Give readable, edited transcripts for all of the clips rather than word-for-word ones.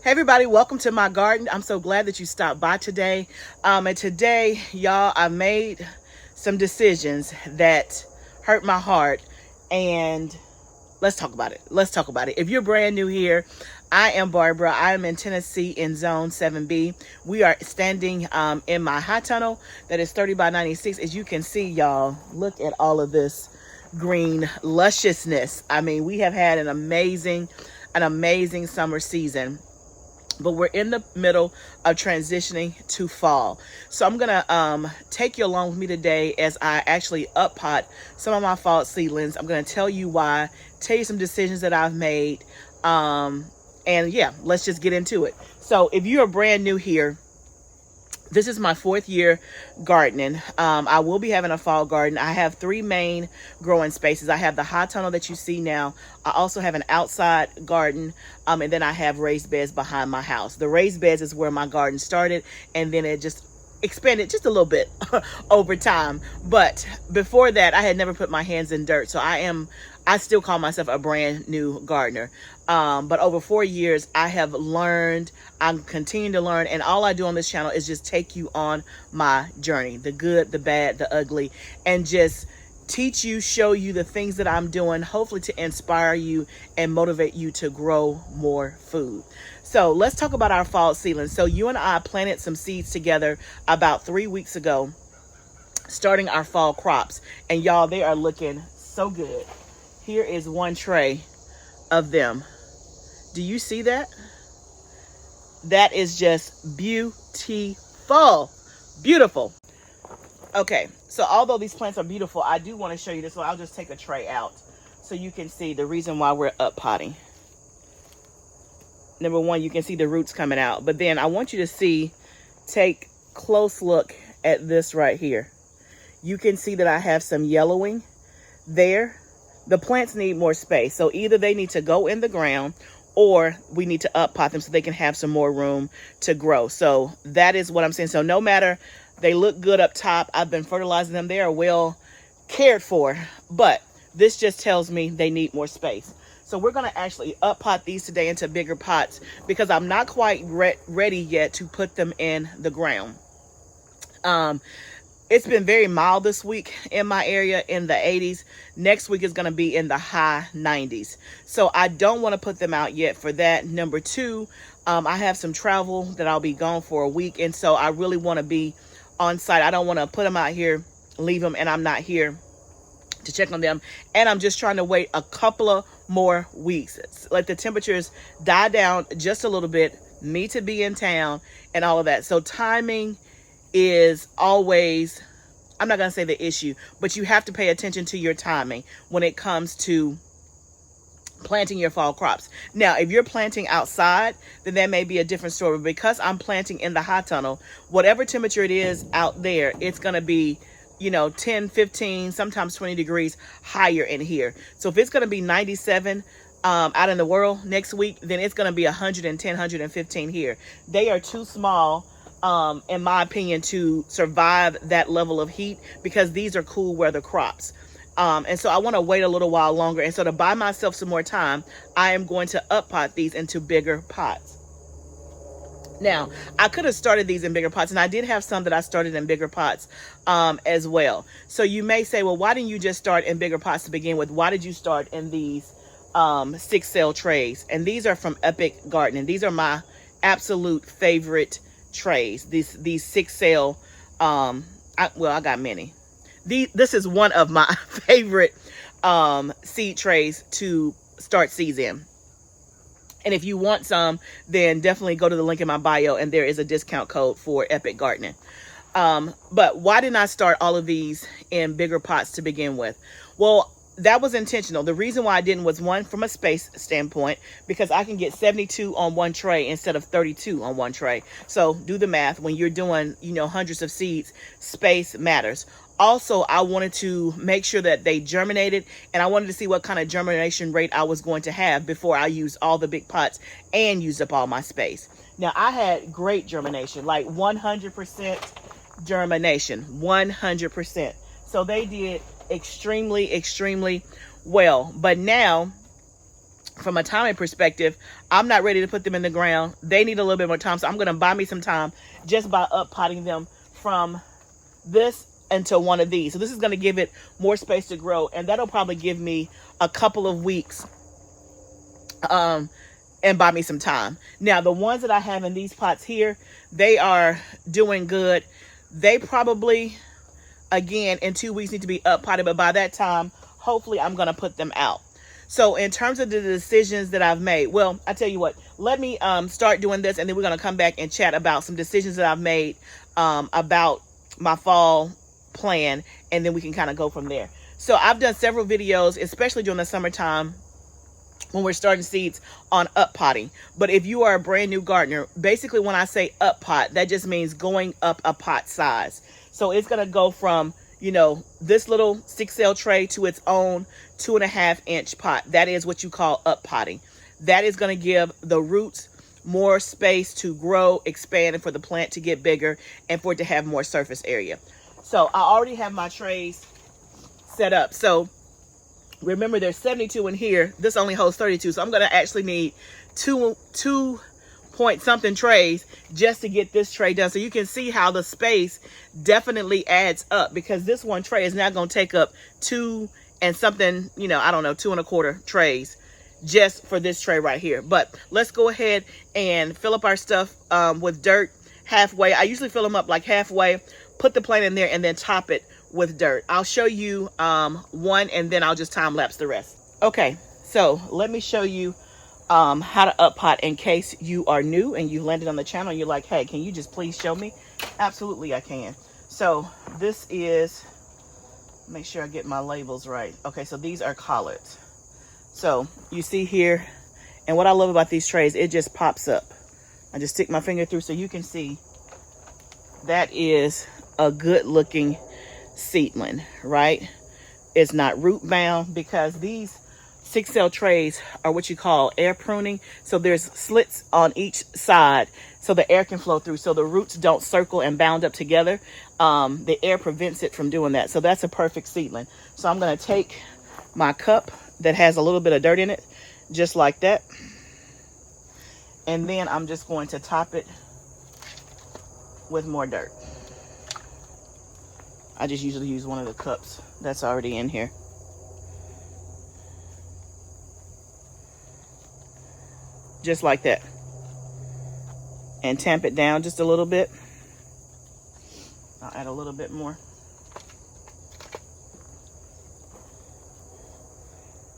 Hey everybody, welcome to my garden. I'm so glad that you stopped by today. And today, y'all, I made some decisions that hurt my heart, and let's talk about it. If you're brand new here, I am Barbara. I am in Tennessee in Zone 7B. We are standing in my high tunnel that is 30 by 96. As you can see, y'all, look at all of this green lusciousness. I mean, we have had an amazing summer season, but we're in the middle of transitioning to fall. So I'm gonna take you along with me today as I actually up pot some of my fall seedlings. I'm gonna tell you why, tell you some decisions that I've made, and yeah, let's just get into it. So if you are brand new here, this is my 4th year gardening. I will be having a fall garden. I have 3 main growing spaces. I have the high tunnel that you see now. I also have an outside garden, and then I have raised beds behind my house. The raised beds is where my garden started, and then it just expanded just a little bit over time. But before that, I had never put my hands in dirt. So I still call myself a brand new gardener. But over 4 years, I have learned, I'm continuing to learn, and all I do on this channel is just take you on my journey, the good, the bad, the ugly, and just teach you, show you the things that I'm doing, hopefully to inspire you and motivate you to grow more food. So let's talk about our fall seedlings. So you and I planted some seeds together about 3 weeks ago, starting our fall crops. And y'all, they are looking so good. Here is one tray of them. Do you see that? That is just beautiful. Beautiful. Okay, so although these plants are beautiful, I do want to show you this. So I'll just take a tray out so you can see the reason why we're up potting. Number one, you can see the roots coming out. But then I want you to take close look at this right here. You can see that I have some yellowing there. The plants need more space. So either they need to go in the ground or we need to up pot them so they can have some more room to grow. So that is what I'm saying. So no matter, they look good up top. I've been fertilizing them. They are well cared for. But this just tells me they need more space. So we're going to actually up pot these today into bigger pots because I'm not quite ready yet to put them in the ground. It's been very mild this week in my area, in the 80s. Next week is going to be in the high 90s. So I don't want to put them out yet for that. Number two, I have some travel that I'll be gone for a week. And so I really want to be on site. I don't want to put them out here, leave them, and I'm not here to check on them. And I'm just trying to wait a couple of more weeks. Let the temperatures die down just a little bit, me to be in town and all of that. So timing is always, I'm not going to say the issue, but you have to pay attention to your timing when it comes to planting your fall crops. Now, if you're planting outside, then that may be a different story. But because I'm planting in the high tunnel, whatever temperature it is out there, it's going to be, 10, 15, sometimes 20 degrees higher in here. So if it's going to be 97 out in the world next week, then it's going to be 110, 115 here. They are too small, in my opinion, to survive that level of heat because these are cool weather crops. And so I want to wait a little while longer. And so to buy myself some more time, I am going to up pot these into bigger pots. Now, I could have started these in bigger pots, and I did have some that I started in bigger pots as well. So you may say, well, why didn't you just start in bigger pots to begin with? Why did you start in these 6-cell trays? And these are from Epic Gardening. These are my absolute favorite trays. These 6-cell, I got many. This is one of my favorite seed trays to start seeds in. And if you want some, then definitely go to the link in my bio and there is a discount code for Epic Gardening. But why didn't I start all of these in bigger pots to begin with? Well, that was intentional. The reason why I didn't was, one, from a space standpoint, because I can get 72 on one tray instead of 32 on one tray. So do the math. When you're doing, hundreds of seeds, space matters. Also, I wanted to make sure that they germinated, and I wanted to see what kind of germination rate I was going to have before I used all the big pots and used up all my space. Now, I had great germination, like 100% germination, 100%. So they did extremely well. But now from a timing perspective, I'm not ready to put them in the ground. They need a little bit more time. So I'm going to buy me some time just by up potting them from this into one of these. So this is going to give it more space to grow. And that'll probably give me a couple of weeks and buy me some time. Now, the ones that I have in these pots here, they are doing good. They probably, again, in 2 weeks need to be up potted. But by that time, hopefully I'm going to put them out. So in terms of the decisions that I've made, well, I tell you what, let me start doing this, and then we're going to come back and chat about some decisions that I've made about my fall plan, and then we can kind of go from there. So I've done several videos, especially during the summertime when we're starting seeds, on up potting. But if you are a brand new gardener, basically when I say up pot, that just means going up a pot size. So it's going to go from, you know, this little 6-cell tray to its own 2.5-inch pot. That is what you call up potting. That is going to give the roots more space to grow, expand, and for the plant to get bigger and for it to have more surface area. So I already have my trays set up. So remember, there's 72 in here. This only holds 32. So I'm going to actually need two point something trays just to get this tray done. So you can see how the space definitely adds up, because this one tray is now going to take up 2 and something, you know, I don't know, 2 1/4 trays just for this tray right here. But let's go ahead and fill up our stuff with dirt halfway. I usually fill them up like halfway, put the plant in there, and then top it with dirt. I'll show you one, and then I'll just time lapse the rest. Okay, so let me show you how to up pot in case you are new and you landed on the channel and you're like, hey, can you just please show me? Absolutely, I can. So this is, make sure I get my labels right. Okay, so these are collards. So you see here, and what I love about these trays, it just pops up. I just stick my finger through so you can see that is a good looking seedling, right? It's not root bound, because these 6-cell trays are what you call air pruning. So there's slits on each side so the air can flow through, so the roots don't circle and bound up together. The air prevents it from doing that. So that's a perfect seedling. So I'm going to take my cup that has a little bit of dirt in it, just like that. And then I'm just going to top it with more dirt. I just usually use one of the cups that's already in here. Just like that. And tamp it down just a little bit. I'll add a little bit more.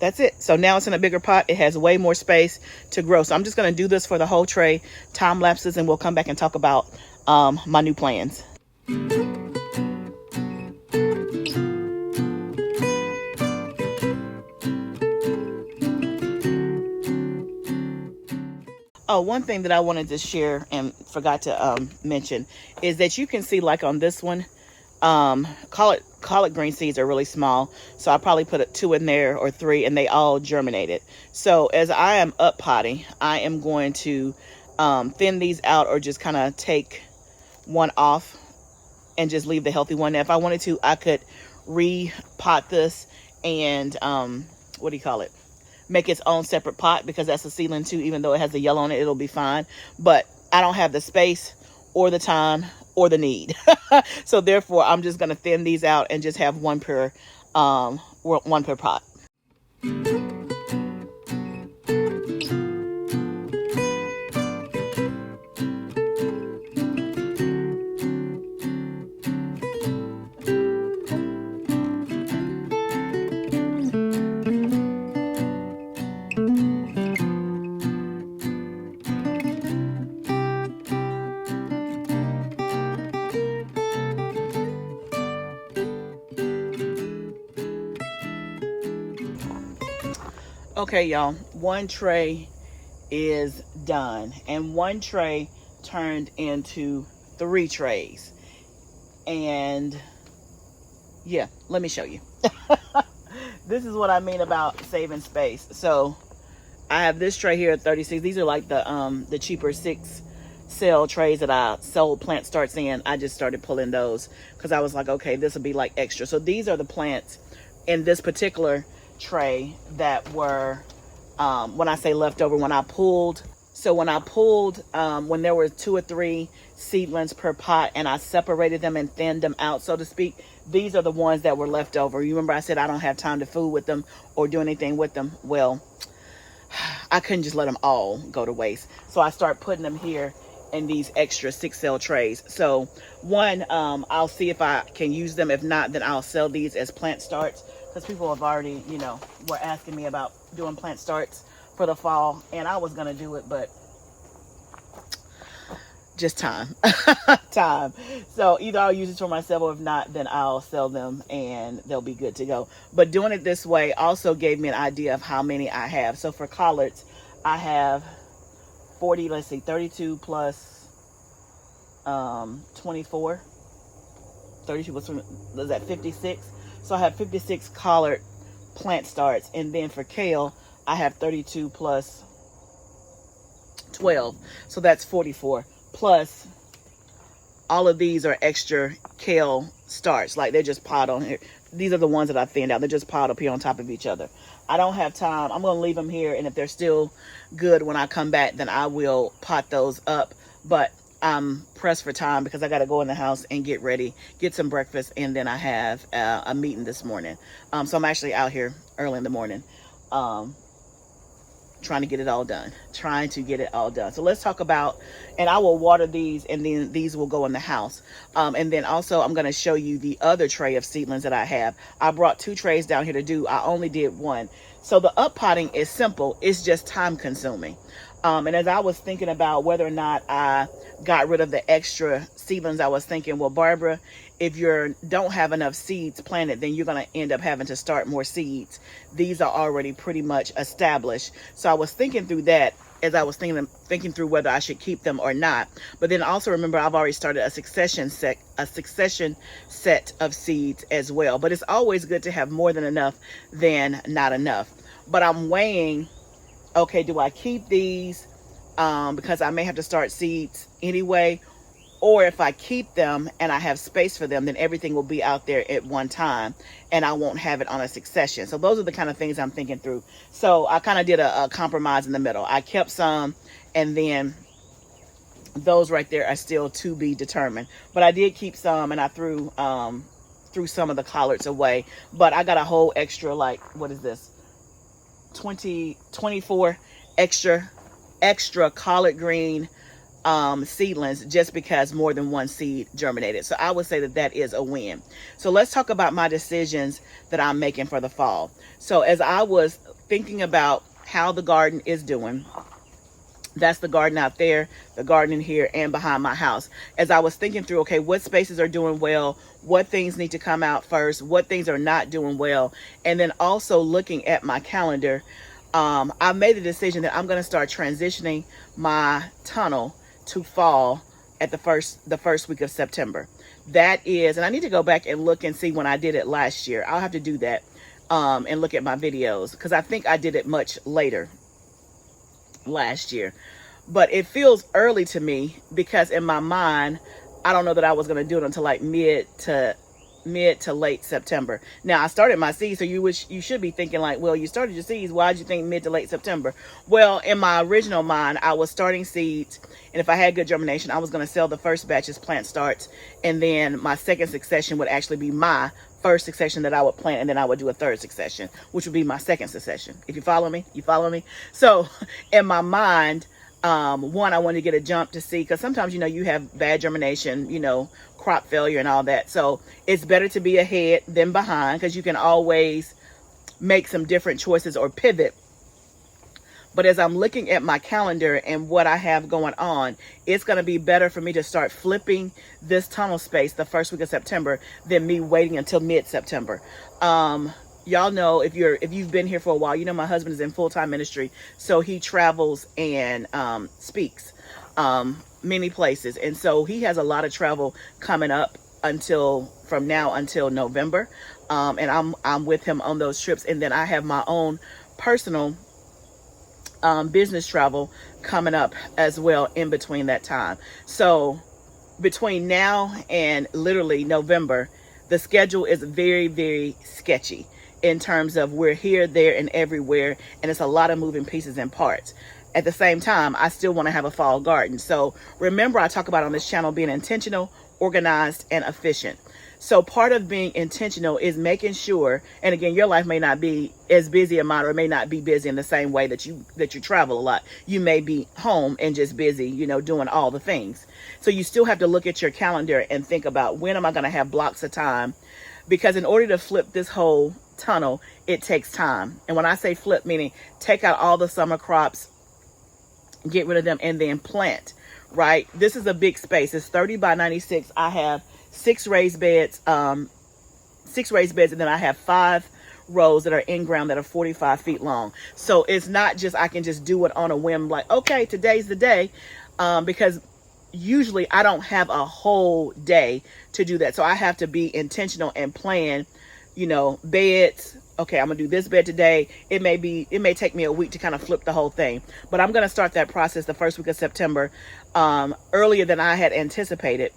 That's it. So now it's in a bigger pot. It has way more space to grow. So I'm just going to do this for the whole tray, time lapses, and we'll come back and talk about my new plans. Oh, one thing that I wanted to share and forgot to mention is that you can see, like on this one, collard green seeds are really small. So I probably put 2 in there or 3, and they all germinated. So as I am up potting, I am going to thin these out, or just kind of take one off and just leave the healthy one. Now, if I wanted to, I could re-pot this and what do you call it? Make its own separate pot, because that's a seedling too. Even though it has the yellow on it, it'll be fine. But I don't have the space or the time or the need. So therefore, I'm just going to thin these out and just have one per pot. Okay, y'all, one tray is done, and one tray turned into 3 trays. And yeah, let me show you. This is what I mean about saving space. So I have this tray here at 36. These are like the cheaper 6-cell trays that I sold plant starts in. I just started pulling those because I was like, okay, this will be like extra. So these are the plants in this particular tray that were When I say leftover, when I pulled, when there were 2 or 3 seedlings per pot and I separated them and thinned them out, so to speak, these are the ones that were left over. You remember I said I don't have time to fool with them or do anything with them. Well, I couldn't just let them all go to waste. So I start putting them here in these extra 6-cell trays. So one, I'll see if I can use them. If not, then I'll sell these as plant starts, because people have already, were asking me about doing plant starts for the fall, and I was gonna do it, but just time. Time. So either I'll use it for myself, or if not, then I'll sell them and they'll be good to go. But doing it this way also gave me an idea of how many I have. So for collards, I have 40, 32 plus 24. 32 plus, was that 56? So I have 56 collard plant starts. And then for kale, I have 32 plus 12. So that's 44. Plus, all of these are extra kale starts. Like, they're just piled on here. These are the ones that I thinned out. They're just piled up here on top of each other. I don't have time. I'm going to leave them here. And if they're still good when I come back, then I will pot those up. But I'm pressed for time because I got to go in the house and get ready, get some breakfast. And then I have a meeting this morning. So I'm actually out here early in the morning. Trying to get it all done. So let's talk about, and I will water these, and then these will go in the house. And then also I'm going to show you the other tray of seedlings that I have. I brought 2 trays down here to do. I only did 1. So the up potting is simple. It's just time consuming. And as I was thinking about whether or not I got rid of the extra seedlings, I was thinking, well, Barbara, if you don't have enough seeds planted, then you're going to end up having to start more seeds. These are already pretty much established. So I was thinking through that as I was thinking through whether I should keep them or not. But then also remember, I've already started a succession set of seeds as well. But it's always good to have more than enough than not enough. But I'm weighing, okay, do I keep these because I may have to start seeds anyway? Or if I keep them and I have space for them, then everything will be out there at one time and I won't have it on a succession. So those are the kind of things I'm thinking through. So I kind of did a compromise in the middle. I kept some, and then those right there are still to be determined. But I did keep some, and I threw some of the collards away. But I got a whole extra, like, what is this? 24 extra collard green seedlings, just because more than one seed germinated. So I would say that that is a win. So let's talk about my decisions that I'm making for the fall. So as I was thinking about how the garden is doing, that's the garden out there, the garden in here, and behind my house. As I was thinking through, okay, what spaces are doing well, what things need to come out first, what things are not doing well, and then also looking at my calendar, I made the decision that I'm going to start transitioning my tunnel to fall at the first week of September. That is, and I need to go back and look and see when I did it last year. I'll have to do that and look at my videos, because I think I did it much later last year. But it feels early to me, because in my mind, I don't know that I was going to do it until like mid to late September. Now, I started my seeds, so you should be thinking like, well, you started your seeds, why did you think mid to late September? Well, in my original mind, I was starting seeds, and if I had good germination, I was going to sell the first batch as plant starts, and then my second succession would actually be my first succession that I would plant, and then I would do a third succession, which would be my second succession. If you follow me, So in my mind, one, I wanted to get a jump to see, because sometimes, you have bad germination, crop failure and all that. So it's better to be ahead than behind, because you can always make some different choices or pivot. But as I'm looking at my calendar and what I have going on, it's going to be better for me to start flipping this tunnel space the first week of September than me waiting until mid-September. Y'all know, if you've been here for a while, my husband is in full-time ministry, so he travels and speaks many places, and so he has a lot of travel coming up from now until November, and I'm with him on those trips, and then I have my own personal business travel coming up as well in between that time. So between now and literally November, the schedule is very, very sketchy. in terms of we're here, there, and everywhere, and it's a lot of moving pieces and parts. At the same time, I still want to have a fall garden. So remember, I talk about on this channel being intentional, organized, and efficient. So part of being intentional is making sure, and again, your life may not be as busy as mine, or may not be busy in the same way that you travel a lot. You may be home and just busy, you know, doing all the things. So you still have to look at your calendar and think about, when am I going to have blocks of time? Because in order to flip this whole tunnel, it takes time. And when I say flip, meaning take out all the summer crops, get rid of them, and then plant, right? This is a big space. It's 30 by 96. I have 6 raised beds, and then I have 5 rows that are in ground that are 45 feet long. So it's not just, I can just do it on a whim, like, okay, today's the day, because usually I don't have a whole day to do that. So I have to be intentional and plan, you know, beds. Okay, I'm gonna do this bed today. It may take me a week to kind of flip the whole thing, but I'm gonna start that process the first week of September, earlier than I had anticipated,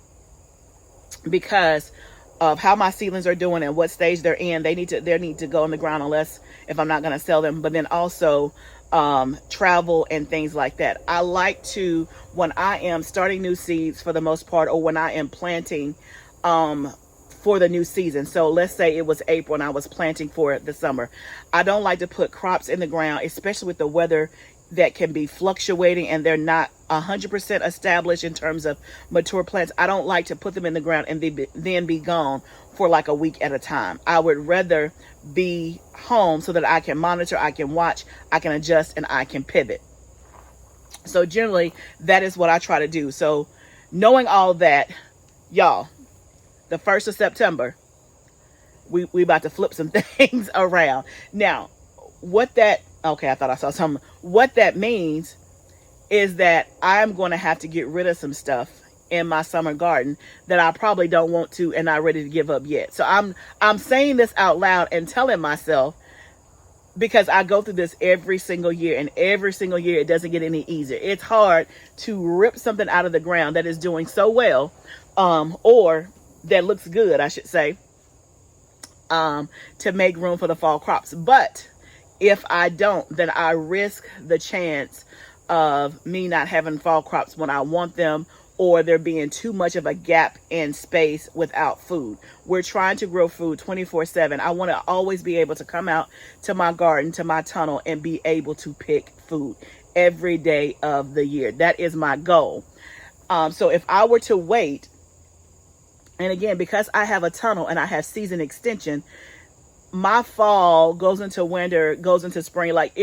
because of how my seedlings are doing and what stage they're in. They need to go in the ground, unless if I'm not going to sell them. But then also travel and things like that. I like to, when I am starting new seeds for the most part, or when I am planting for the new season. So let's say it was April and I was planting for the summer. I don't like to put crops in the ground, especially with the weather that can be fluctuating and they're not 100% established in terms of mature plants. I don't like to put them in the ground and then be gone for like a week at a time. I would rather be home so that I can monitor, I can watch, I can adjust, and I can pivot. So generally, that is what I try to do. So knowing all that, y'all, the 1st of September, we about to flip some things around. Now, okay, I thought I saw something. What that means is that I'm going to have to get rid of some stuff in my summer garden that I probably don't want to and not ready to give up yet. So I'm saying this out loud and telling myself, because I go through this every single year, and every single year it doesn't get any easier. It's hard to rip something out of the ground that is doing so well, or that looks good, I should say, to make room for the fall crops. But if I don't, then I risk the chance of me not having fall crops when I want them, or there being too much of a gap in space without food. We're trying to grow food 24/7. I want to always be able to come out to my garden, to my tunnel, and be able to pick food every day of the year. That is my goal. So if I were to wait, and again, because I have a tunnel and I have season extension, my fall goes into winter, goes into spring. Like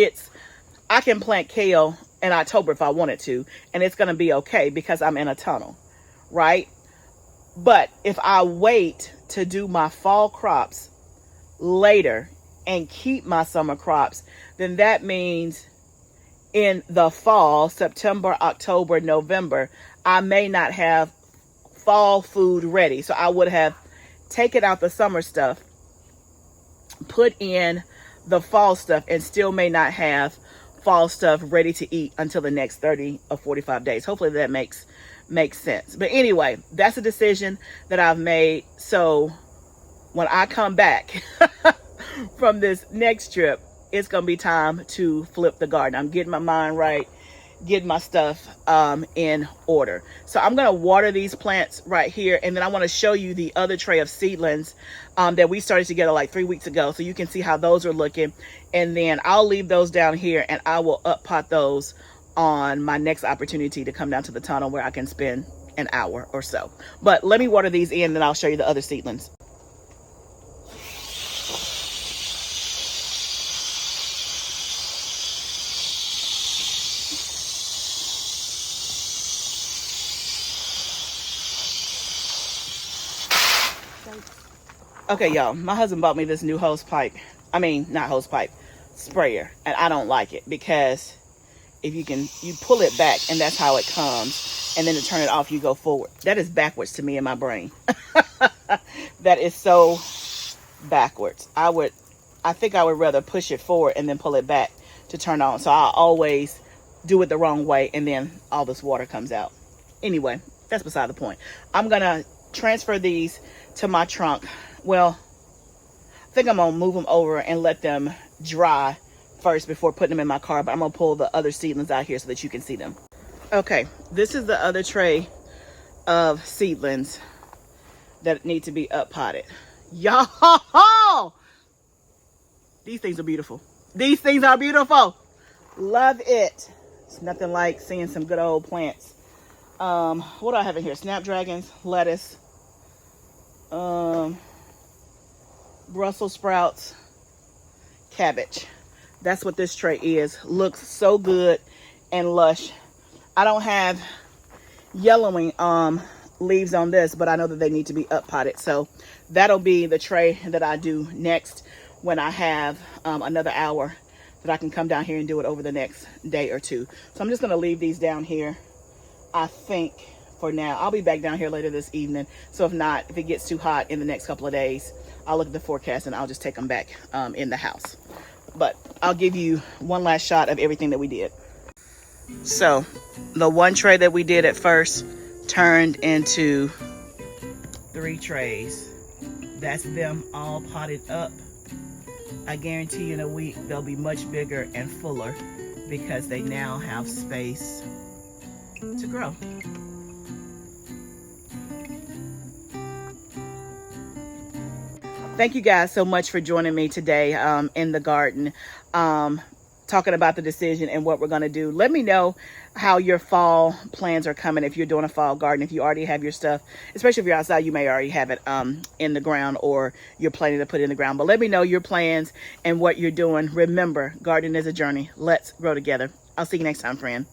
I can plant kale in October if I wanted to, and it's going to be okay because I'm in a tunnel, right? But if I wait to do my fall crops later and keep my summer crops, then that means in the fall, September, October, November, I may not have fall food ready. So I would have taken out the summer stuff, put in the fall stuff, and still may not have fall stuff ready to eat until the next 30 or 45 days. Hopefully that makes sense. But anyway, that's a decision that I've made. So when I come back from this next trip, it's going to be time to flip the garden. I'm getting my mind right, getting my stuff in order. So I'm going to water these plants right here, and then I want to show you the other tray of seedlings that we started together like 3 weeks ago, so you can see how those are looking. And then I'll leave those down here, and I will up pot those on my next opportunity to come down to the tunnel where I can spend an hour or so. But let me water these in, then I'll show you the other seedlings. Okay, y'all, my husband bought me this new sprayer, and I don't like it because if you pull it back and that's how it comes, and then to turn it off, you go forward. That is backwards to me in my brain. That is so backwards. I think I would rather push it forward and then pull it back to turn on. So I always do it the wrong way, and then all this water comes out. Anyway, that's beside the point. I'm gonna transfer these to my trunk. Well, I think I'm gonna move them over and let them dry first before putting them in my car, but I'm gonna pull the other seedlings out here so that you can see them. Okay, this is the other tray of seedlings that need to be up potted. Y'all, these things are beautiful. These things are beautiful. Love it. It's nothing like seeing some good old plants. What do I have in here? Snapdragons, lettuce, Brussels sprouts, cabbage. That's what this tray is. Looks so good and lush. I don't have yellowing leaves on this, but I know that they need to be up potted. So that'll be the tray that I do next when I have another hour that I can come down here and do it over the next day or two. So I'm just going to leave these down here, I think, for now. I'll be back down here later this evening. So if not, if it gets too hot in the next couple of days, I'll look at the forecast and I'll just take them back in the house. But I'll give you one last shot of everything that we did. So the one tray that we did at first turned into 3 trays. That's them all potted up. I guarantee you in a week they'll be much bigger and fuller because they now have space to grow. Thank you guys so much for joining me today in the garden, talking about the decision and what we're going to do. Let me know how your fall plans are coming if you're doing a fall garden. If you already have your stuff, especially if you're outside, you may already have it in the ground or you're planning to put it in the ground. But let me know your plans and what you're doing. Remember, gardening is a journey. Let's grow together. I'll see you next time, friend.